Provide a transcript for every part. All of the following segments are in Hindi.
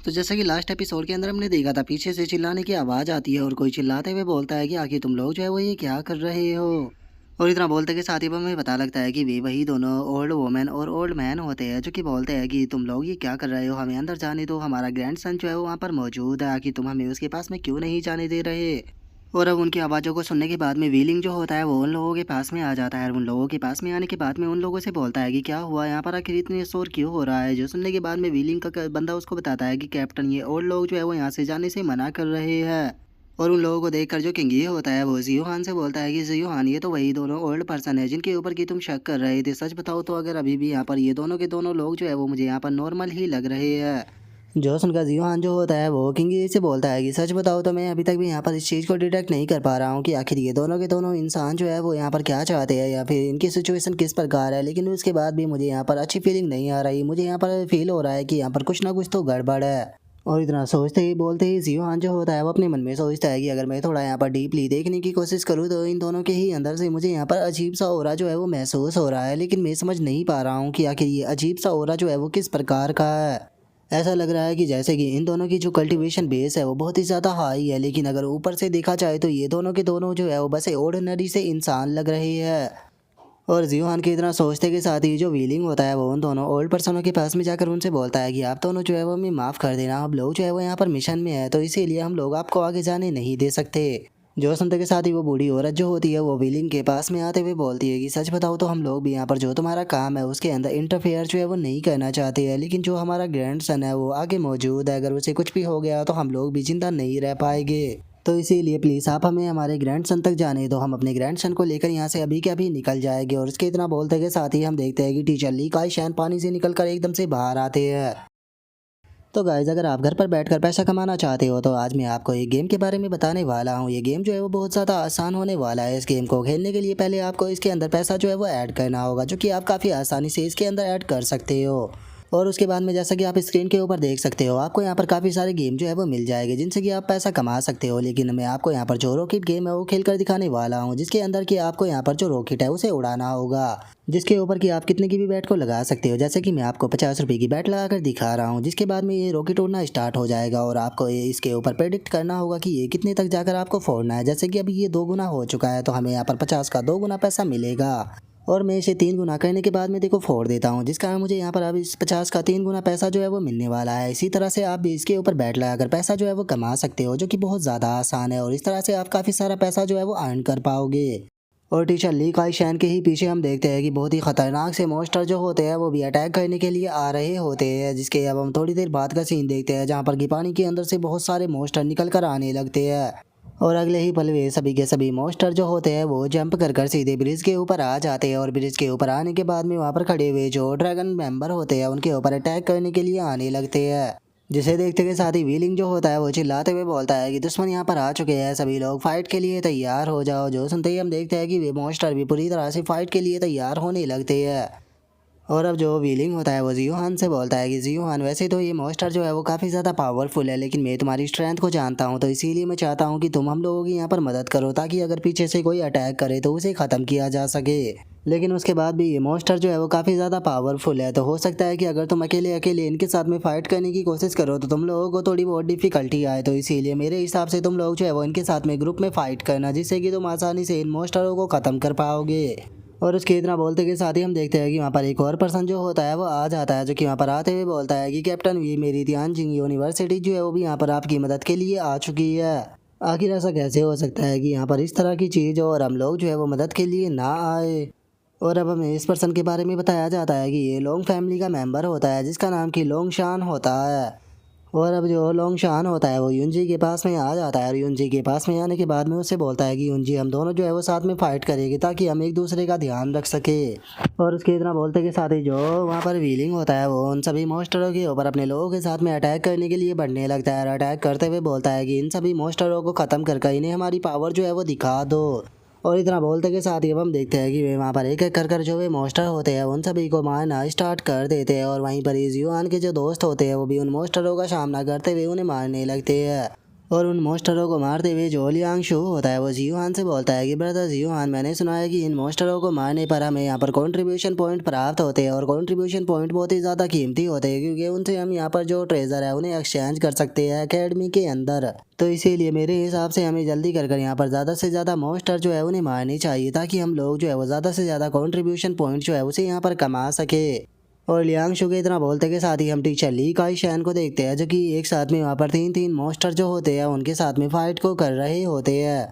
तो जैसा कि लास्ट एपिसोड के अंदर हमने देखा था, पीछे से चिल्लाने की आवाज़ आती है और कोई चिल्लाते हुए बोलता है कि आखिर तुम लोग जो है वो ये क्या कर रहे हो। और इतना बोलते के साथ ही हमें पता लगता है कि वे वही दोनों ओल्ड वुमेन और ओल्ड मैन होते हैं जो कि बोलते हैं कि तुम लोग ये क्या कर रहे हो, हमें अंदर जाने दो, हमारा ग्रैंड सन जो है वो वहाँ पर मौजूद है, आखिर तुम हमें उसके पास में क्यों नहीं जाने दे रहे। और अब उनकी आवाज़ों को सुनने के बाद में व्हीलिंग जो होता है वो उन लोगों के पास में आ जाता है और उन लोगों के पास में आने के बाद में उन लोगों से बोलता है कि क्या हुआ यहाँ पर, आखिर इतने शोर क्यों हो रहा है। जो सुनने के बाद में व्हीलिंग का बंदा उसको बताता है कि कैप्टन, ये और लोग जो है वो यहाँ से जाने से मना कर रहे हैं। और उन लोगों को देखकर जो किंग ये होता है वो जियो हान से बोलता है कि जियो हान, ये तो वही दोनों ओल्ड पर्सन है जिनके ऊपर की तुम शक कर रहे थे। सच बताओ तो अगर अभी भी यहाँ पर ये दोनों के दोनों लोग जो है वो मुझे यहाँ पर नॉर्मल ही लग रहे हैं। जो सुनकर जियोहान जो होता है वो किंग ये से बोलता है कि सच बताओ तो मैं अभी तक भी यहाँ पर इस चीज़ को डिटेक्ट नहीं कर पा रहा हूँ कि आखिर ये दोनों के दोनों इंसान जो है वो यहाँ पर क्या चाहते हैं या फिर इनकी सिचुएशन किस प्रकार है। लेकिन उसके बाद भी मुझे यहाँ पर अच्छी फीलिंग नहीं आ रही, मुझे यहाँ पर फील हो रहा है कि यहाँ पर कुछ ना कुछ तो गड़बड़ है। और इतना सोचते ही बोलते ही जियोहान जो होता है वो अपने मन में सोचता है कि अगर मैं थोड़ा यहाँ पर डीपली देखने की कोशिश करूँ तो इन दोनों के ही अंदर से मुझे यहाँ पर अजीब सा ऑरा जो है वो महसूस हो रहा है, लेकिन मैं समझ नहीं पा रहा हूँ कि आखिर ये अजीब सा ऑरा जो है वो किस प्रकार का है। ऐसा लग रहा है कि जैसे कि इन दोनों की जो कल्टीवेशन बेस है वो बहुत ही ज़्यादा हाई है, लेकिन अगर ऊपर से देखा जाए तो ये दोनों के दोनों जो है वो बस ऑर्डिनरी से इंसान लग रहे हैं। और जियोहान की इतना सोचते के साथ ही जो व्हीलिंग होता है वो उन दोनों ओल्ड पर्सनों के पास में जाकर उनसे बोलता है कि आप दोनों जो है वो हमें माफ़ कर देना, हम लोग जो है वो यहाँ पर मिशन में है तो इसीलिए हम लोग आपको आगे जाने नहीं दे सकते। जो सुनते के साथ ही वो बूढ़ी औरत जो होती है वो व्हीलिंग के पास में आते हुए बोलती है कि सच बताओ तो हम लोग भी यहाँ पर जो तुम्हारा काम है उसके अंदर इंटरफेयर जो है वो नहीं करना चाहते हैं, लेकिन जो हमारा ग्रैंड सन है वो आगे मौजूद है, अगर उसे कुछ भी हो गया तो हम लोग भी जिंदा नहीं रह पाएंगे। तो इसीलिए प्लीज़ आप हमें हमारे ग्रैंड सन तक जाने दो, हम अपने ग्रैंड सन को लेकर यहाँ से अभी के अभी निकल जाएंगे। और इसके इतना बोलते के साथ ही हम देखते हैं कि टीचर ली काई शैन पानी से निकलकर एकदम से बाहर आते हैं। तो गाइज, अगर आप घर पर बैठकर पैसा कमाना चाहते हो तो आज मैं आपको एक गेम के बारे में बताने वाला हूँ। ये गेम जो है वो बहुत ज़्यादा आसान होने वाला है। इस गेम को खेलने के लिए पहले आपको इसके अंदर पैसा जो है वो ऐड करना होगा, जो कि आप काफ़ी आसानी से इसके अंदर ऐड कर सकते हो। और उसके बाद में जैसा कि आप स्क्रीन के ऊपर देख सकते हो आपको यहाँ पर काफ़ी सारे गेम जो है वो मिल जाएंगे जिनसे कि आप पैसा कमा सकते हो। लेकिन मैं आपको यहाँ पर जो रॉकेट गेम है वो खेल कर दिखाने वाला हूँ, जिसके अंदर कि आपको यहाँ पर जो रॉकेट है उसे उड़ाना होगा, जिसके ऊपर कि आप कितने की भी बैट को लगा सकते हो। जैसे कि मैं आपको 50 रुपये की बैट लगा कर दिखा रहा हूँ, जिसके बाद में ये रॉकेट उड़ना स्टार्ट हो जाएगा और आपको इसके ऊपर प्रेडिक्ट करना होगा कि ये कितने तक जाकर आपको फोड़ना है। जैसे कि अभी ये 2 गुना हो चुका है तो हमें यहाँ पर 50 का 2 गुना पैसा मिलेगा। और मैं इसे 3 गुना करने के बाद में देखो फोड़ देता हूँ, जिस कारण मुझे यहाँ पर अब इस 50 का 3 गुना पैसा जो है वो मिलने वाला है। इसी तरह से आप भी इसके ऊपर बैट लगाकर पैसा जो है वो कमा सकते हो, जो कि बहुत ज़्यादा आसान है। और इस तरह से आप काफ़ी सारा पैसा जो है वो अर्न कर पाओगे। और टीचर ली काई शैन के ही पीछे हम देखते हैं कि बहुत ही खतरनाक से मॉन्स्टर जो होते हैं वो भी अटैक करने के लिए आ रहे होते हैं, जिसके अब हम थोड़ी देर बाद का सीन देखते हैं जहाँ पर कि पानी के अंदर से बहुत सारे मॉन्स्टर निकल कर आने लगते हैं। और अगले ही पल वे सभी के सभी मॉन्स्टर जो होते हैं वो जंप कर सीधे ब्रिज के ऊपर आ जाते हैं। और ब्रिज के ऊपर आने के बाद में वहाँ पर खड़े हुए जो ड्रैगन मेंबर होते हैं उनके ऊपर अटैक करने के लिए आने लगते हैं, जिसे देखते के साथ ही व्हीलिंग जो होता है वो चिल्लाते हुए बोलता है कि दुश्मन यहाँ पर आ चुके हैं, सभी लोग फाइट के लिए तैयार हो जाओ। जो सुनते ही हम देखते हैं कि वे मॉन्स्टर भी पूरी तरह से फाइट के लिए तैयार होने लगते हैं। और अब जो व्हीलिंग होता है वो जियोहान से बोलता है कि जियोहान, वैसे तो ये मॉन्स्टर जो है वो काफ़ी ज़्यादा पावरफुल है, लेकिन मैं तुम्हारी स्ट्रेंथ को जानता हूँ तो इसीलिए मैं चाहता हूँ कि तुम हम लोगों की यहाँ पर मदद करो, ताकि अगर पीछे से कोई अटैक करे तो उसे ख़त्म किया जा सके। लेकिन उसके बाद भी ये मॉन्स्टर जो है वो काफ़ी ज़्यादा पावरफुल है, तो हो सकता है कि अगर तुम अकेले अकेले इनके साथ में फाइट करने की कोशिश करो तो तुम लोगों को थोड़ी बहुत डिफिकल्टी आए। तो इसीलिए मेरे हिसाब से तुम लोग जो है वो इनके साथ में ग्रुप में फाइट करना, जिससे कि तुम आसानी से इन मॉन्स्टरों को ख़त्म कर पाओगे। और उसके इतना बोलते के साथ ही हम देखते हैं कि वहाँ पर एक और पर्सन जो होता है वो आ जाता है, जो कि वहाँ पर आते हुए बोलता है कि कैप्टन, ये मेरी तियानजिंग यूनिवर्सिटी जो है वो भी यहाँ पर आपकी मदद के लिए आ चुकी है। आखिर ऐसा कैसे हो सकता है कि यहाँ पर इस तरह की चीज़ हो और हम लोग जो है वो मदद के लिए ना आए। और अब हमें इस पर्सन के बारे में बताया जाता है कि ये लोंग फैमिली का मेंबर होता है, जिसका नाम कि लोंग शान होता है। और अब जो लोंग शान होता है वो युनजी के पास में आ जाता है और युनजी के पास में आने के बाद में उससे बोलता है कि युनजी, हम दोनों जो है वो साथ में फाइट करेंगे ताकि हम एक दूसरे का ध्यान रख सके। और उसके इतना बोलते के साथ ही जो वहाँ पर व्हीलिंग होता है वो उन सभी मॉन्स्टरों के ऊपर अपने लोगों के साथ में अटैक करने के लिए बढ़ने लगता है और अटैक करते हुए बोलता है कि इन सभी मॉन्स्टरों को ख़त्म कर इन्हें हमारी पावर जो है वो दिखा दो। और इतना बोलते के साथ ही अब हम देखते हैं कि वे वहाँ पर एक एक कर जो वे मॉन्स्टर होते हैं उन सभी को मारना स्टार्ट कर देते हैं। और वहीं पर जियोहान के जो दोस्त होते हैं वो भी उन मॉन्स्टरों का सामना करते हुए उन्हें मारने लगते हैं। और उन मॉन्स्टरों को मारते हुए जो लियांग शो होता है वो जियोहान से बोलता है कि ब्रदर जियोहान, मैंने सुना है कि इन मॉन्स्टरों को मारने पर हमें यहाँ पर कंट्रीब्यूशन पॉइंट प्राप्त होते हैं और कंट्रीब्यूशन पॉइंट बहुत ही ज़्यादा कीमती होते हैं क्योंकि उनसे हम यहाँ पर जो ट्रेजर है उन्हें एक्सचेंज कर सकते हैं एकेडमी के अंदर। तो इसीलिए मेरे हिसाब से हमें जल्दी कर यहाँ पर ज़्यादा से ज़्यादा मॉन्स्टर जो है उन्हें मारनी चाहिए ताकि हम लोग जो है वो ज़्यादा से ज़्यादा कंट्रीब्यूशन पॉइंट जो है उसे यहाँ पर कमा सके। और लियांग शो के इतना बोलते के साथ ही हम टीचर ली काई शैन को देखते हैं जो कि एक साथ में वहाँ पर तीन तीन मॉन्स्टर जो होते हैं उनके साथ में फाइट को कर रहे होते हैं।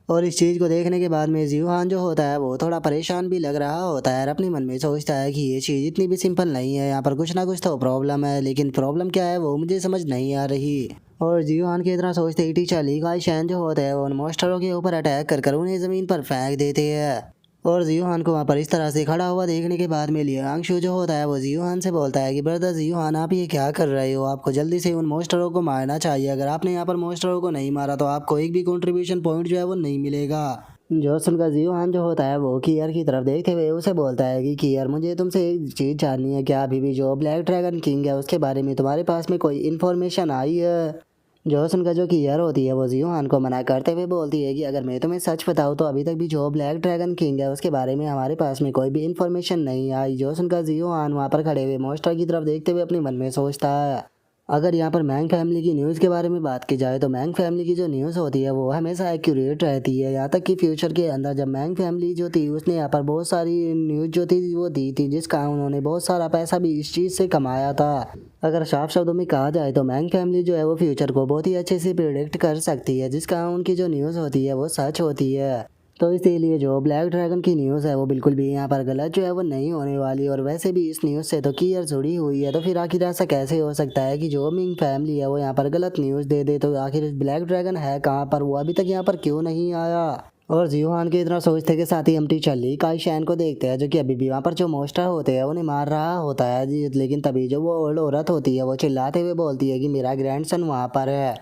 और इस चीज़ को देखने के बाद में जियोहान जो होता है वो थोड़ा परेशान भी लग रहा होता है और अपने मन में सोचता है कि ये चीज़ इतनी भी सिंपल नहीं है, यहाँ पर कुछ ना कुछ तो प्रॉब्लम है, लेकिन प्रॉब्लम क्या है वो मुझे समझ नहीं आ रही। और जियोहान की इतना सोचते ही टीचर ली काई शैन जो होता है वो उन मॉन्स्टरों के ऊपर अटैक कर उन्हें ज़मीन पर फेंक देते हैं। और जियोहान को वहाँ पर इस तरह से खड़ा हुआ देखने के बाद में लियांग शो जो होता है वो जियोहान से बोलता है कि ब्रदर जियोहान, आप ये क्या कर रहे हो, आपको जल्दी से उन मॉन्स्टरों को मारना चाहिए। अगर आपने यहाँ पर मॉन्स्टरों को नहीं मारा तो आपको एक भी कंट्रीब्यूशन पॉइंट जो है वो नहीं मिलेगा। जो सुनकर जियोहान जो होता है वो कियर की तरफ देखते हुए उसे बोलता है कि कियर, मुझे तुमसे एक चीज़ जाननी है, क्या अभी भी जो ब्लैक ड्रैगन किंग है उसके बारे में तुम्हारे पास में कोई इन्फॉर्मेशन आई है। जो सुनकर जो कियर होती है वो जियोहान को मना करते हुए बोलती है कि अगर मैं तुम्हें सच बताऊं तो अभी तक भी जो ब्लैक ड्रैगन किंग है उसके बारे में हमारे पास में कोई भी इन्फॉर्मेशन नहीं आई। जो सुनकर जियोहान वहाँ पर खड़े हुए मॉन्स्टर की तरफ देखते हुए अपने मन में सोचता है, अगर यहाँ पर मैंग फैमिली की न्यूज़ के बारे में बात की जाए तो मैंग फैमिली की जो न्यूज़ होती है वो हमेशा एक्यूरेट रहती है। यहाँ तक कि फ्यूचर के अंदर जब मैंग फैमिली जो थी उसने यहाँ पर बहुत सारी न्यूज़ जो थी वो दी थी जिसका उन्होंने बहुत सारा पैसा भी इस चीज़ से कमाया था। अगर साफ शब्दों में कहा जाए तो मैंग फैमिली जो है वो फ्यूचर को बहुत ही अच्छे से प्रिडिक्ट कर सकती है, जिसका उनकी जो न्यूज़ होती है वो सच होती है। तो इसीलिए जो ब्लैक ड्रैगन की न्यूज़ है वो बिल्कुल भी यहाँ पर गलत जो है वो नहीं होने वाली। और वैसे भी इस न्यूज़ से तो कियर जुड़ी हुई है, तो फिर आखिर ऐसा कैसे हो सकता है कि जो मिंग फैमिली है वो यहाँ पर गलत न्यूज़ दे दे। तो आखिर ब्लैक ड्रैगन है कहाँ पर, वो अभी तक यहाँ पर क्यों नहीं आया। और जियोहान के इतना सोचते के साथ ही हम टीचर ली काई शैन को देखते हैं जो कि अभी भी वहाँ पर जो मॉन्स्टर होते हैं उन्हें मार रहा होता है जी। लेकिन तभी जो वो ओल्ड औरत होती है वो चिल्लाते हुए बोलती है कि मेरा ग्रैंडसन वहाँ पर है।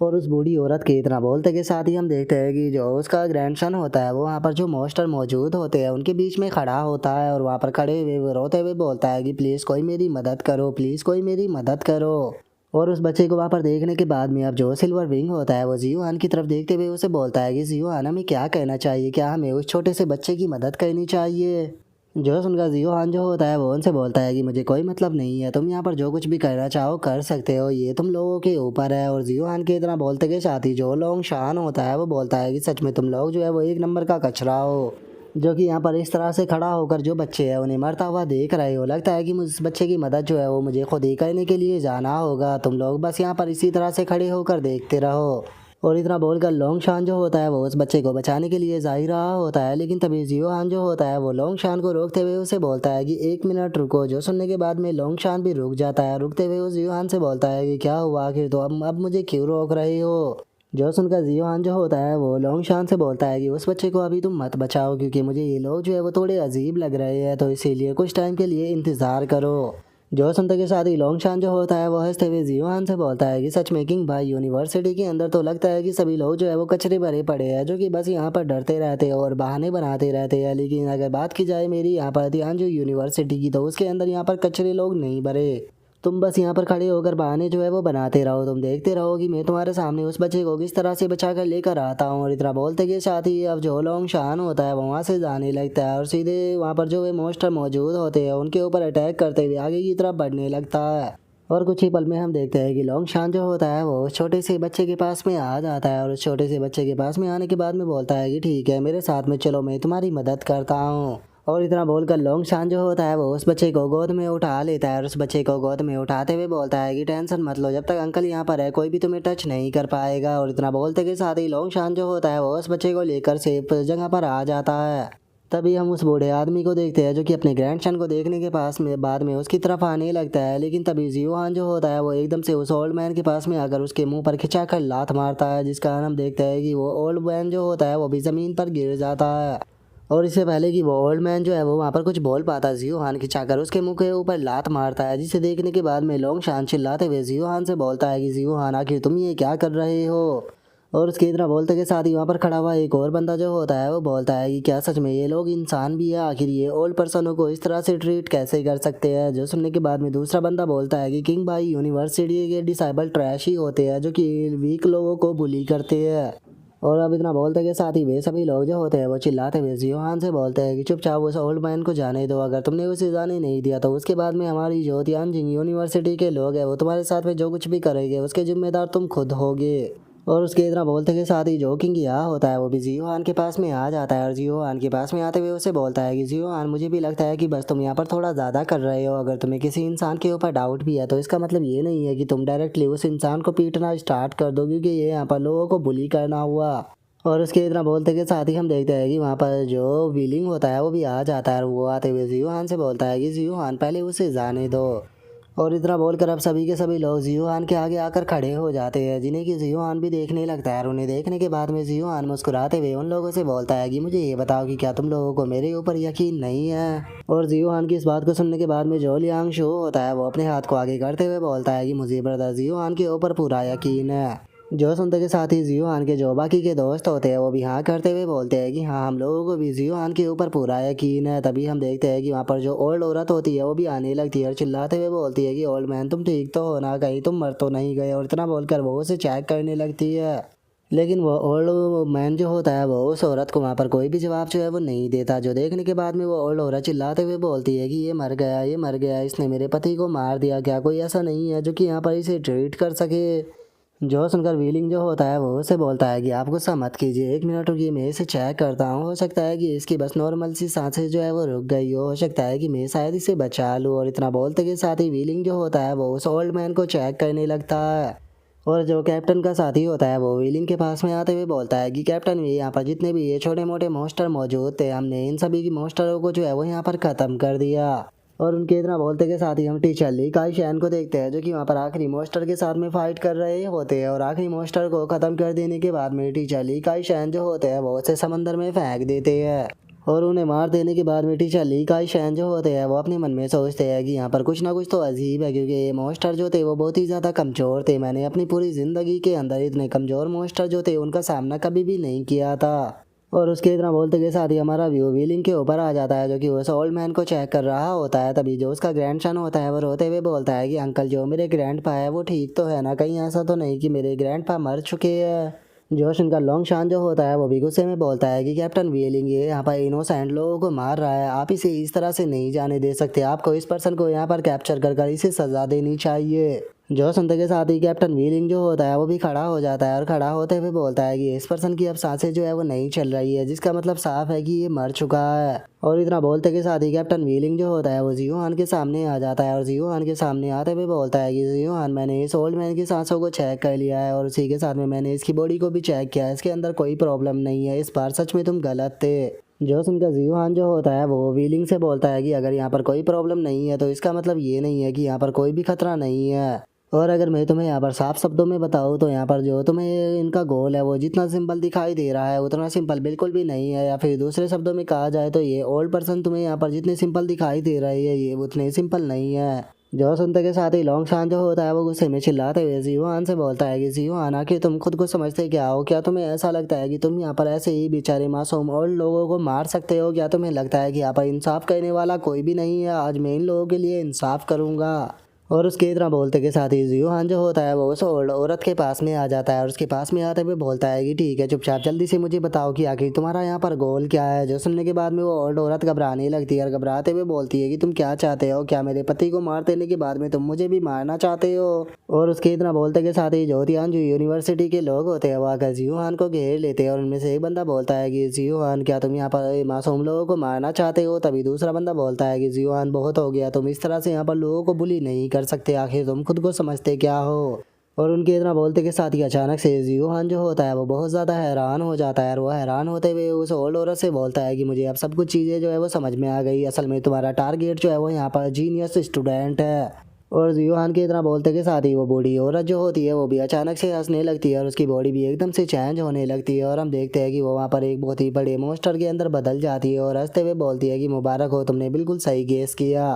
और उस बूढ़ी औरत के इतना बोलते के साथ ही हम देखते हैं कि जो उसका ग्रैंडसन होता है वो वहाँ पर जो मॉन्स्टर मौजूद होते हैं उनके बीच में खड़ा होता है और वहाँ पर खड़े हुए वो रोते हुए बोलता है कि प्लीज़ कोई मेरी मदद करो, प्लीज़ कोई मेरी मदद करो। और उस बच्चे को वहाँ पर देखने के बाद में अब जो सिल्वर विंग होता है वो जियोहान की तरफ देखते हुए उसे बोलता है कि जियोहान, हमें क्या कहना चाहिए, क्या हमें उस छोटे से बच्चे की मदद करनी चाहिए। जो सुनकर जियोहान जो होता है वो उनसे बोलता है कि मुझे कोई मतलब नहीं है, तुम यहाँ पर जो कुछ भी करना चाहो कर सकते हो, ये तुम लोगों के ऊपर है। और जियोहान के इतना बोलते के साथ ही जो लोंग शान होता है वो बोलता है कि सच में तुम लोग जो है वो एक नंबर का कचरा हो, जो कि यहाँ पर इस तरह से खड़ा होकर जो बच्चे हैं उन्हें मरता हुआ देख रहे हो। लगता है कि मुझ बच्चे की मदद जो है वो मुझे खुद ही करने के लिए जाना होगा, तुम लोग बस यहाँ पर इसी तरह से खड़े होकर देखते रहो। और इतना बोलकर लोंग शान जो होता है वो उस बच्चे को बचाने के लिए जा ही रहा होता है, लेकिन तभी जियोहान जो होता है वो लोंग शान को रोकते हुए उसे बोलता है कि एक मिनट रुको। जो सुनने के बाद में लोंग शान भी रुक जाता है। रुकते हुए वो जियोहान से बोलता है कि क्या हुआ आखिर, तो अब मुझे क्यों रोक रहे हो। जो सुनकर जियोहान जो होता है वो लोंग शान से बोलता है कि उस बच्चे को अभी तुम मत बचाओ क्योंकि मुझे ये लोग जो है वो थोड़े अजीब लग रहे हैं, तो इसीलिए कुछ टाइम के लिए इंतज़ार करो। जो सुनते के साथ ही लोंग शान जो होता है वो हंसते हुए जियोहान से बोलता है कि सच में किंग भाई, यूनिवर्सिटी के अंदर तो लगता है कि सभी लोग जो है वो कचरे भरे पड़े हैं, जो कि बस यहाँ पर डरते रहते हैं और बहाने बनाते रहते हैं। लेकिन अगर बात की जाए मेरी यहाँ पर ध्यान जो यूनिवर्सिटी की, तो उसके अंदर यहाँ पर कचरे लोग नहीं भरे। तुम बस यहाँ पर खड़े होकर बहाने जो है वो बनाते रहो, तुम देखते रहो कि मैं तुम्हारे सामने उस बच्चे को किस तरह से बचा कर लेकर आता हूँ। और इतना बोलते के साथ ही अब जो लोंग शान होता है वो वहाँ से जाने लगता है और सीधे वहाँ पर जो वे मॉन्स्टर मौजूद होते हैं उनके ऊपर अटैक करते हुए आगे की तरफ बढ़ने लगता है। और कुछ ही पल में हम देखते हैं कि लोंग शान जो होता है वो उस छोटे से बच्चे के पास में आ जाता है और उस छोटे से बच्चे के पास में आने के बाद में बोलता है कि ठीक है, मेरे साथ में चलो, मैं तुम्हारी मदद करता हूँ। और इतना बोलकर लोंग शान जो होता है वो उस बच्चे को गोद में उठा लेता है और उस बच्चे को गोद में उठाते हुए बोलता है कि टेंशन मत लो, जब तक अंकल यहाँ पर है कोई भी तुम्हें टच नहीं कर पाएगा। और इतना बोलते के साथ ही लोंग शान जो होता है वो उस बच्चे को लेकर सेफ जगह पर आ जाता है। तभी हम उस बूढ़े आदमी को देखते हैं जो कि अपने ग्रैंडसन को देखने के पास में बाद में उसकी तरफ आने लगता है, लेकिन तभी जियोहान जो होता है वो एकदम से उस ओल्ड मैन के पास में आकर उसके मुंह पर खिंचा कर लात मारता है, जिसका हम देखते हैं कि वो ओल्ड मैन जो होता है वो भी ज़मीन पर गिर जाता है। और इससे पहले कि वो ओल्ड मैन जो है वो वहाँ पर कुछ बोल पाता, जियोहान खिंचाकर उसके मुंह के ऊपर लात मारता है, जिसे देखने के बाद में लोंग शान चिल्लाते हुए जियोहान से बोलता है कि जियोहान, आखिर तुम ये क्या कर रहे हो। और उसके इतना बोलते के साथ ही वहाँ पर खड़ा हुआ एक और बंदा जो होता है वो बोलता है कि क्या सच में ये लोग इंसान भी है, आखिर ये ओल्ड पर्सनों को इस तरह से ट्रीट कैसे कर सकते हैं। जो सुनने के बाद में दूसरा बंदा बोलता है कि किंग भाई यूनिवर्सिटी के डिसाइबल ट्रैश ही होते हैं जो कि वीक लोगों को बुली करते हैं। और अब इतना बोलते के साथ ही वे सभी लोग जो होते हैं वो चिल्लाते हुए जियोहान से बोलते हैं कि चुपचाप उस ओल्ड मैन को जाने दो, अगर तुमने उसे जाने नहीं दिया तो उसके बाद में हमारी जो तियानजिंग यूनिवर्सिटी के लोग हैं वो तुम्हारे साथ में जो कुछ भी करेंगे उसके जिम्मेदार तुम खुद होगे। और उसके इतना बोलते के साथ ही जो किंग यहाँ होता है वो भी जियोहान के पास में आ जाता है और जियोहान के पास में आते हुए उसे बोलता है कि जियोहान मुझे भी लगता है कि बस तुम यहाँ पर थोड़ा ज़्यादा कर रहे हो, अगर तुम्हें किसी इंसान के ऊपर डाउट भी है तो इसका मतलब ये नहीं है कि तुम डायरेक्टली उस इंसान को पीटना स्टार्ट कर दो, क्योंकि ये यहाँ पर लोगों को बुली करना हुआ। और उसके इतना बोलते के साथ ही हम देखते हैं कि वहाँ पर जो विलिंग होता है वो भी आ जाता है और वो आते हुए जियोहान से बोलता है कि जियोहान पहले उसे जाने दो। और इतना बोलकर अब सभी के सभी लोग जियोहान के आगे आकर खड़े हो जाते हैं, जिन्हें कि जियोहान भी देखने लगता है। और उन्हें देखने के बाद में जियोहान मुस्कुराते हुए उन लोगों से बोलता है कि मुझे ये बताओ कि क्या तुम लोगों को मेरे ऊपर यकीन नहीं है। और जियोहान की इस बात को सुनने के बाद में जो लियांग शो होता है वो अपने हाथ को आगे करते हुए बोलता है कि मुझे ब्रदर जियोहान के ऊपर पूरा यकीन है। जो सुनते के साथ ही जियोहान के जो बाकी के दोस्त होते हैं वो भी हाँ करते हुए बोलते हैं कि हाँ हम लोगों को भी जियोहान के ऊपर पूरा यकीन है। तभी हम देखते हैं कि वहाँ पर जो ओल्ड औरत होती है वो भी आने लगती है और चिल्लाते हुए बोलती है कि ओल्ड मैन तुम ठीक तो हो ना, कहीं तुम मर तो नहीं गए। और इतना बोलकर वो उसे चेक करने लगती है, लेकिन वो ओल्ड मैन जो होता है वो उस औरत को वहाँ पर कोई भी जवाब जो है वो नहीं देता। जो देखने के बाद में वो ओल्ड औरत चिल्लाते हुए बोलती है कि ये मर गया, ये मर गया, इसने मेरे पति को मार दिया, क्या कोई ऐसा नहीं है जो कि यहाँ पर इसे ट्रीट कर सके। जो सुनकर व्हीलिंग जो होता है वो उसे बोलता है कि आप गुस्सा मत कीजिए, 1 मिनट रुकिए, मैं इसे चेक करता हूँ, हो सकता है कि इसकी बस नॉर्मल सी सांसें जो है वो रुक गई हो सकता है कि मैं शायद इसे बचा लूँ। और इतना बोलते के साथ ही व्हीलिंग जो होता है वो उस ओल्ड मैन को चेक करने लगता है। और जो कैप्टन का साथी होता है वो व्हीलिंग के पास में आते हुए बोलता है कि कैप्टन ये यहाँ पर जितने भी ये छोटे मोटे मॉन्स्टर मौजूद थे हमने इन सभी की मॉन्स्टरों को जो है वो यहाँ पर ख़त्म कर दिया। और उनके इतना बोलते के साथ ही हम टीचर ली काई शैन को देखते हैं जो कि वहाँ पर आखिरी मॉन्स्टर के साथ में फाइट कर रहे होते हैं। और आखिरी मॉन्स्टर को ख़त्म कर देने के बाद में टीचर ली काई शैन जो होते हैं वो उसे समंदर में फेंक देते हैं। और उन्हें मार देने के बाद में टीचर ली काई शैन जो होते हैं वो अपने मन में सोचते हैं कि यहाँ पर कुछ ना कुछ तो अजीब है, क्योंकि ये मॉन्स्टर जो थे वो बहुत ही ज़्यादा कमज़ोर थे। मैंने अपनी पूरी ज़िंदगी के अंदर इतने कमज़ोर मॉन्स्टर जो थे उनका सामना कभी भी नहीं किया था। और उसके इतना बोलते के साथ ही हमारा व्यू व्हीलिंग के ऊपर आ जाता है जो कि उस ओल्ड मैन को चेक कर रहा होता है। तभी जो उसका ग्रैंडसन होता है वो रोते हुए बोलता है कि अंकल जो मेरे ग्रैंडपा है वो ठीक तो है ना, कहीं ऐसा तो नहीं कि मेरे ग्रैंडपा मर चुके हैं। जोश उनका लॉन्ग शान जो होता है वो भी गुस्से में बोलता है कि कैप्टन व्हीलिंग ये यहाँ पर इनोसेंट लोगों को मार रहा है, आप इसे इस तरह से नहीं जाने दे सकते, आपको इस पर्सन को यहाँ पर कैप्चर कर इसे सजा देनी चाहिए। जो सुनते के साथ ही कैप्टन व्हीलिंग जो होता है वो भी खड़ा हो जाता है और खड़ा होते हुए बोलता है कि इस पर्सन की अब सांसें जो है वो नहीं चल रही है, जिसका मतलब साफ है कि ये मर चुका है। और इतना बोलते के साथ ही कैप्टन व्हीलिंग जो होता है वो जियोहान के सामने आ जाता है और जियोहान के सामने आते हुए बोलता है कि जियोहान मैंने इस ओल्ड मैन की सांसों को चेक कर लिया है और उसी के साथ में मैंने इसकी बॉडी को भी चेक किया है, इसके अंदर कोई प्रॉब्लम नहीं है, इस बार सच में तुम गलत थे। जो सुनकर जियोहान जो होता है वो व्हीलिंग से बोलता है कि अगर यहाँ पर कोई प्रॉब्लम नहीं है तो इसका मतलब ये नहीं है कि यहाँ पर कोई भी खतरा नहीं है। और अगर मैं तुम्हें यहाँ पर साफ शब्दों में बताऊँ तो यहाँ पर जो तुम्हें इनका गोल है वो जितना सिंपल दिखाई दे रहा है उतना सिंपल बिल्कुल भी नहीं है, या फिर दूसरे शब्दों में कहा जाए तो ये ओल्ड पर्सन तुम्हें यहाँ पर जितने सिंपल दिखाई दे रहे हैं ये उतने सिंपल नहीं है। जो सुनते के साथ ही लॉन्ग शान जो होता है वो गुस्से में चिल्लाते हुए जियोहान से बोलता है कि जियोहान आखिर तुम खुद को समझते क्या हो, क्या तुम्हें ऐसा लगता है कि तुम यहाँ पर ऐसे ही बेचारे मासूम और लोगों को मार सकते हो, क्या तुम्हें लगता है कि यहाँ पर इंसाफ करने वाला कोई भी नहीं है, आज मैं इन लोगों के लिए इंसाफ करूँगा। और उसके इतना बोलते के साथ ही जियोहान जो होता है वो उस औरत के पास में आ जाता है और उसके पास में आते हुए बोलता है कि ठीक है चुपचाप जल्दी से मुझे बताओ कि आखिर तुम्हारा यहाँ पर गोल क्या है। जो सुनने के बाद में वो ओल्ड औरत घबराने लगती है और घबराते हुए बोलती है कि तुम क्या चाहते हो, क्या मेरे पति को मार देने के बाद में तुम मुझे भी मारना चाहते हो। और उसके इतना बोलते के साथ ही ज्योतियान जो यूनिवर्सिटी के लोग होते हैं वो आकर जियोहान को घेर लेते हैं और उनमें से एक बंदा बोलता है कि जियोहान क्या तुम यहाँ पर मासूम लोगों को मारना चाहते हो। तभी दूसरा बंदा बोलता है कि जियोहान बहुत हो गया, तुम इस तरह से यहाँ पर लोगों को बुली नहीं कर सकते, आखिर तुम खुद को समझते क्या हो। और उनके इतना बोलते के साथ ही अचानक से जियोहान जो होता है वो बहुत ज़्यादा हैरान हो जाता है और वो हैरान होते हुए उस ओल्ड औरत से बोलता है कि मुझे अब सब कुछ चीज़ें जो है वो समझ में आ गई, असल में तुम्हारा टारगेट जो है वो यहाँ पर जीनियस स्टूडेंट है। और जियोहान के इतना बोलते के साथ ही वो बूढ़ी औरत जो होती है वो भी अचानक से हंसने लगती है और उसकी बॉडी भी एकदम से चेंज होने लगती है और हम देखते हैं कि वो वहाँ पर एक बहुत ही बड़े मॉन्स्टर के अंदर बदल जाती है और हंसते हुए बोलती है कि मुबारक हो, तुमने बिल्कुल सही गेस किया।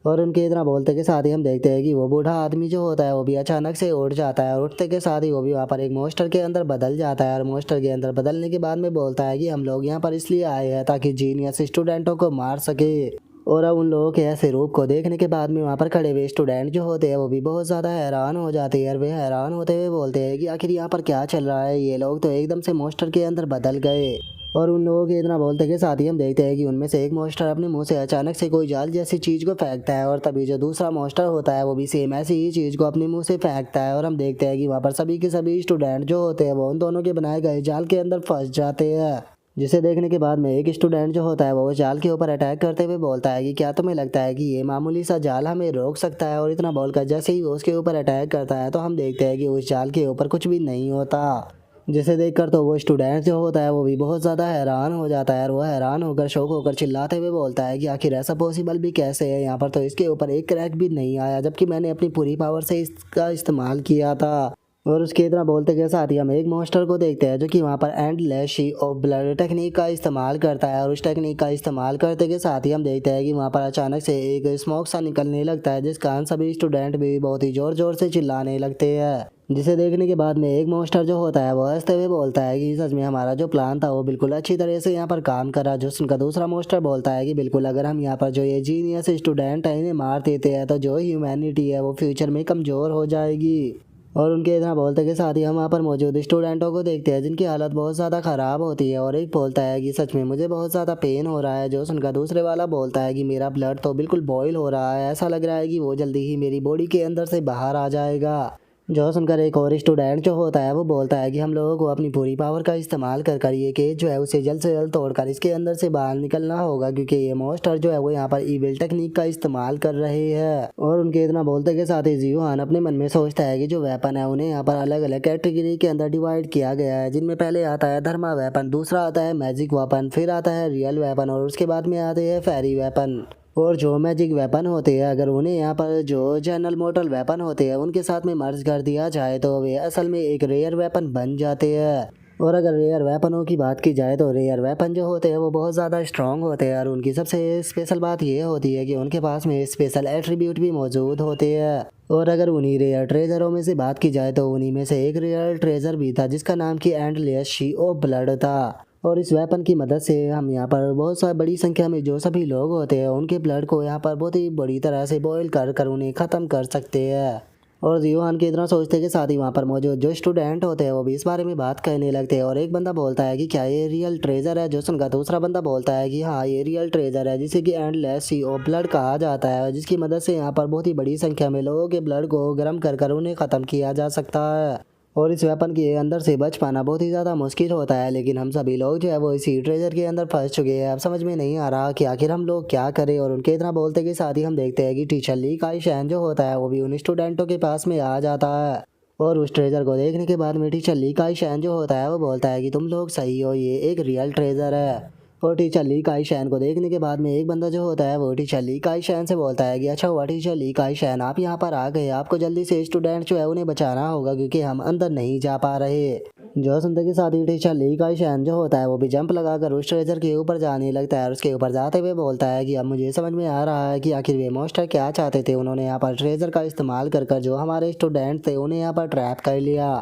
और उनके इतना बोलते के साथ ही हम देखते हैं कि वो बूढ़ा आदमी जो होता है वो भी अचानक से उठ जाता है और उठते के साथ ही वो भी वहाँ पर एक मोस्टर के अंदर बदल जाता है और मोस्टर के अंदर बदलने के बाद में बोलता है कि हम लोग यहाँ पर इसलिए आए हैं ताकि जीनियस स्टूडेंटों को मार सके। और अब उन लोगों के ऐसे रूप को देखने के बाद में वहाँ पर खड़े हुए स्टूडेंट जो होते हैं वो भी बहुत ज़्यादा हैरान हो जाते हैं और वे हैरान होते हुए बोलते हैं कि आखिर यहाँ पर क्या चल रहा है, ये लोग तो एकदम से मोस्टर के अंदर बदल गए। और उन लोगों के इतना बोलते के साथ ही हम देखते हैं कि उनमें से एक मोस्टर अपने मुंह से अचानक से कोई जाल जैसी चीज़ को फेंकता है और तभी जो दूसरा मोस्टर होता है वो भी सेम ऐसी ही चीज़ को अपने मुंह से फेंकता है और हम देखते हैं कि वहाँ पर सभी के सभी स्टूडेंट जो होते हैं वो उन दोनों के बनाए गए जाल के अंदर फंस जाते हैं। जिसे देखने के बाद में एक स्टूडेंट जो होता है वो जाल के ऊपर अटैक करते हुए बोलता है कि क्या तुम्हें लगता है कि ये मामूली सा जाल हमें रोक सकता है। और इतना बोलकर जैसे ही वो उसके ऊपर अटैक करता है तो हम देखते हैं कि उस जाल के ऊपर कुछ भी नहीं होता। जिसे देखकर तो वो स्टूडेंट जो होता है वो भी बहुत ज़्यादा हैरान हो जाता है और वो हैरान होकर शौक होकर चिल्लाते हुए बोलता है कि आखिर ऐसा पॉसिबल भी कैसे है, यहाँ पर तो इसके ऊपर एक क्रैक भी नहीं आया जबकि मैंने अपनी पूरी पावर से इसका इस्तेमाल किया था। और उसके इतना बोलते के साथ ही हम एक मॉन्स्टर को देखते हैं जो कि वहाँ पर endless she of blood technique का इस्तेमाल करता है और उस टेक्निक का इस्तेमाल करते के साथ ही हम देखते हैं कि वहाँ पर अचानक से एक स्मोक सा निकलने लगता है जिस कारण सभी स्टूडेंट भी बहुत ही ज़ोर ज़ोर से चिल्लाने लगते हैं। जिसे देखने के बाद में एक मॉन्स्टर जो होता है वो हंसते हुए बोलता है कि सच में हमारा जो प्लान था वो बिल्कुल अच्छी तरह से यहाँ पर काम करा। जो उनका दूसरा मॉन्स्टर बोलता है कि बिल्कुल अगर हम यहाँ पर जो ये जीनियस स्टूडेंट है इन्हें मार देते हैं तो जो ह्यूमैनिटी है वो फ्यूचर में कमज़ोर हो जाएगी। और उनके इतना बोलते के साथ ही हम वहाँ पर मौजूद स्टूडेंटों को देखते हैं जिनकी हालत बहुत ज़्यादा ख़राब होती है और एक बोलता है कि सच में मुझे बहुत ज़्यादा पेन हो रहा है। जो उनका दूसरे वाला बोलता है कि मेरा ब्लड तो बिल्कुल बॉयल हो रहा है, ऐसा लग रहा है कि वो जल्दी ही मेरी बॉडी के अंदर से बाहर आ जाएगा। जो सुनकर एक और स्टूडेंट जो होता है वो बोलता है कि हम लोगों को अपनी पूरी पावर का इस्तेमाल कर कर ये केज जो है उसे जल्द से जल्द तोड़कर इसके अंदर से बाहर निकलना होगा क्योंकि ये मॉन्स्टर जो है वो यहाँ पर ईविल टेक्निक का इस्तेमाल कर रहे हैं। और उनके इतना बोलते के साथ ही जियोहान अपने मन में सोचता है कि जो वेपन है उन्हें यहाँ पर अलग अलग कैटेगरी के अंदर डिवाइड किया गया है जिनमें पहले आता है धर्मा वेपन, दूसरा आता है मैजिक वेपन, फिर आता है रियल वेपन और उसके बाद में आते हैं फेरी वेपन। और जो मैजिक वेपन होते हैं अगर उन्हें यहाँ पर जो जनरल मोर्टल वेपन होते हैं उनके साथ में मर्ज कर दिया जाए तो वे असल में एक रेयर वेपन बन जाते हैं। और अगर रेयर वेपनों की बात की जाए तो रेयर वेपन जो होते हैं वो बहुत ज़्यादा स्ट्रॉन्ग होते हैं और उनकी सबसे स्पेशल बात ये होती है कि उनके पास में स्पेशल एट्रीब्यूट भी मौजूद होते हैं। और अगर उन्हीं रेयर ट्रेजरों में से बात की जाए तो उन्हीं में से एक रेयर ट्रेजर भी था जिसका नाम की एंडलेस शी ऑफ ब्लड था। और इस वेपन की मदद से हम यहाँ पर बहुत सारी बड़ी संख्या में जो सभी लोग होते हैं उनके ब्लड को यहाँ पर बहुत ही बड़ी तरह से बॉईल कर कर उन्हें ख़त्म कर सकते हैं। और जियोहान के इतना सोचते के साथ ही वहाँ पर मौजूद जो स्टूडेंट होते हैं वो भी इस बारे में बात करने लगते हैं। और एक बंदा बोलता है कि क्या ये रियल ट्रेजर है, जो सुनकर दूसरा बंदा बोलता है कि हाँ ये रियल ट्रेजर है जिसे कि एंडलेस सी ऑफ ब्लड कहा जाता है जिसकी मदद से यहाँ पर बहुत ही बड़ी संख्या में लोगों के ब्लड को गर्म कर कर उन्हें ख़त्म किया जा सकता है। और इस वेपन के अंदर से बच पाना बहुत ही ज़्यादा मुश्किल होता है लेकिन हम सभी लोग जो है वो इसी ट्रेजर के अंदर फंस चुके हैं। अब समझ में नहीं आ रहा कि आखिर हम लोग क्या करें। और उनके इतना बोलते के साथ ही हम देखते हैं कि टीचर ली काई शैन जो होता है वो भी उन स्टूडेंटों के पास में आ जाता है। और उस ट्रेजर को देखने के बाद में टीचर ली काई शैन जो होता है वो बोलता है कि तुम लोग सही हो, ये एक रियल ट्रेजर है। और टीचर ली काई शैन को देखने के बाद में एक बंदा जो होता है वो टीचर ली काई शैन से बोलता है कि अच्छा हुआ टीचर ली काई शैन आप यहाँ पर आ गए, आपको जल्दी से स्टूडेंट जो है उन्हें बचाना होगा क्योंकि हम अंदर नहीं जा पा रहे। जो सुनते के साथ ही टीचर ली काई शैन जो होता है वो भी जंप लगाकर उस ट्रेजर के ऊपर जाने लगता है और उसके ऊपर जाते हुए बोलता है कि अब मुझे समझ में आ रहा है कि आखिर वे मॉन्स्टर क्या चाहते थे। उन्होंने यहाँ पर ट्रेजर का इस्तेमाल कर कर जो हमारे स्टूडेंट थे उन्हें यहाँ पर ट्रैप कर लिया।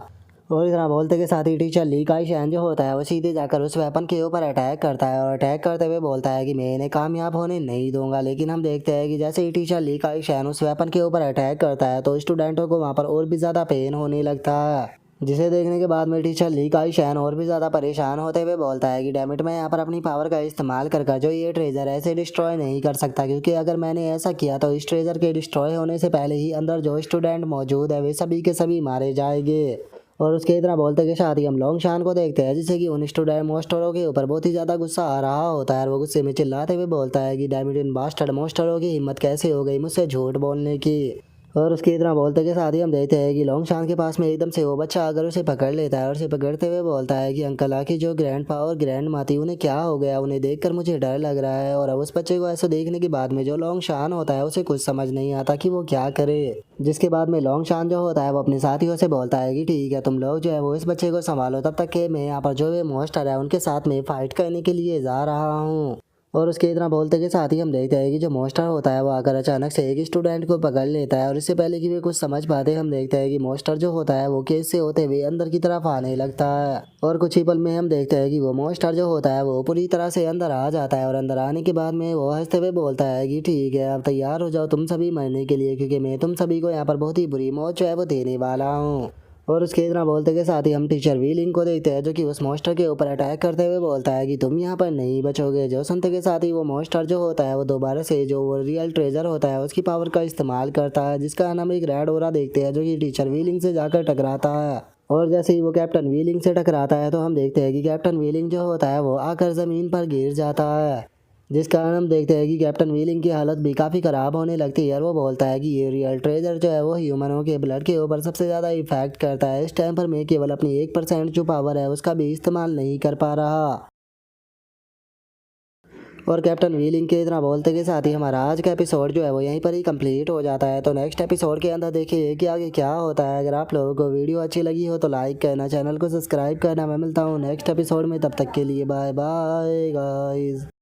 और इतना बोलते के साथ ही टीचर ली काई शैन जो होता है वो सीधे जाकर उस वेपन के ऊपर अटैक करता है और अटैक करते हुए बोलता है कि मैं इन्हें कामयाब होने नहीं दूंगा। लेकिन हम देखते हैं कि जैसे ही टीचर ली काई शैन उस वेपन के ऊपर अटैक करता है तो स्टूडेंटों को वहाँ पर और भी ज़्यादा पेन होने लगता है। जिसे देखने के बाद में टीचर ली काई शैन और भी ज़्यादा परेशान होते हुए बोलता है कि डैमिट मैं यहाँ पर अपनी पावर का इस्तेमाल कर कर जो ये ट्रेजर है इसे डिस्ट्रॉय नहीं कर सकता क्योंकि अगर मैंने ऐसा किया तो इस ट्रेजर के डिस्ट्रॉय होने से पहले ही अंदर जो स्टूडेंट मौजूद है वे सभी के सभी मारे जाएंगे। और उसके इतना बोलते के साथ ही हम लॉन्ग शान को देखते हैं जिससे कि उन स्टूडेंट मोस्टरों के ऊपर बहुत ही ज़्यादा गुस्सा आ रहा होता है और वो गुस्से में चिल्लाते हुए बोलता है कि डैमिट इन बास्टर्ड मोस्टरों की हिम्मत कैसे हो गई मुझसे झूठ बोलने की। और उसके इतना बोलते के साथ ही हम देखते हैं कि लॉन्ग शान के पास में एकदम से वो बच्चा आकर उसे पकड़ लेता है और उसे पकड़ते हुए बोलता है कि अंकल आखिर जो ग्रैंड पा और ग्रैंड माती उन्हें क्या हो गया, उन्हें देखकर मुझे डर लग रहा है। और अब उस बच्चे को ऐसे देखने के बाद में जो लॉन्ग शान होता है उसे कुछ समझ नहीं आता कि वो क्या करे। जिसके बाद में लॉन्ग शान जो होता है वो अपने साथियों से बोलता है कि ठीक है तुम लोग जो है वो इस बच्चे को संभालो तब तक कि मैं यहाँ पर जो वे मॉन्स्टर है उनके साथ में फाइट करने के लिए जा रहा हूँ। और उसके इतना बोलते के साथ ही हम देखते हैं कि जो मॉन्स्टर होता है वो आकर अचानक से एक स्टूडेंट को पकड़ लेता है और इससे पहले कि वे कुछ समझ पाते हम देखते हैं कि मॉन्स्टर जो होता है वो केस से होते हुए अंदर की तरफ आने लगता है और कुछ ही पल में हम देखते हैं कि वो मॉन्स्टर जो होता है वो पूरी तरह से अंदर आ जाता है और अंदर आने के बाद में वो हंसते हुए बोलता है कि ठीक है अब तैयार हो जाओ तुम सभी मरने के लिए, क्योंकि मैं तुम सभी को यहाँ पर बहुत ही बुरी मौत जो है वो देने वाला हूँ। और उसके इतना बोलते के साथ ही हम टीचर व्हीलिंग को देखते हैं जो कि उस मॉन्स्टर के ऊपर अटैक करते हुए बोलता है कि तुम यहाँ पर नहीं बचोगे। जो सुनते के साथ ही वो मॉन्स्टर जो होता है वो दोबारा से जो वो रियल ट्रेजर होता है उसकी पावर का इस्तेमाल करता है, जिसका नाम एक रेड ओरा देखते हैं जो कि टीचर व्हीलिंग से जाकर टकराता है। और जैसे ही वो कैप्टन व्हीलिंग से टकराता है तो हम देखते हैं कि कैप्टन व्हीलिंग जो होता है वो आकर ज़मीन पर गिर जाता है, जिस कारण हम देखते हैं कि कैप्टन व्हीलिंग की हालत भी काफ़ी ख़राब होने लगती है और वो बोलता है कि ये रियल ट्रेजर जो है वो ह्यूमनों के ब्लड के ऊपर सबसे ज़्यादा इफेक्ट करता है। इस टाइम पर मैं केवल अपनी 1% जो पावर है उसका भी इस्तेमाल नहीं कर पा रहा। और कैप्टन व्हीलिंग के इतना बोलते के साथ ही हमारा आज का एपिसोड जो है वो यहीं पर ही कंप्लीट हो जाता है। तो नेक्स्ट एपिसोड के अंदर देखिए कि आगे क्या होता है। अगर आप लोगों को वीडियो अच्छी लगी हो तो लाइक करना, चैनल को सब्सक्राइब करना। मैं मिलता हूँ नेक्स्ट एपिसोड में, तब तक के लिए बाय बाय गाइस।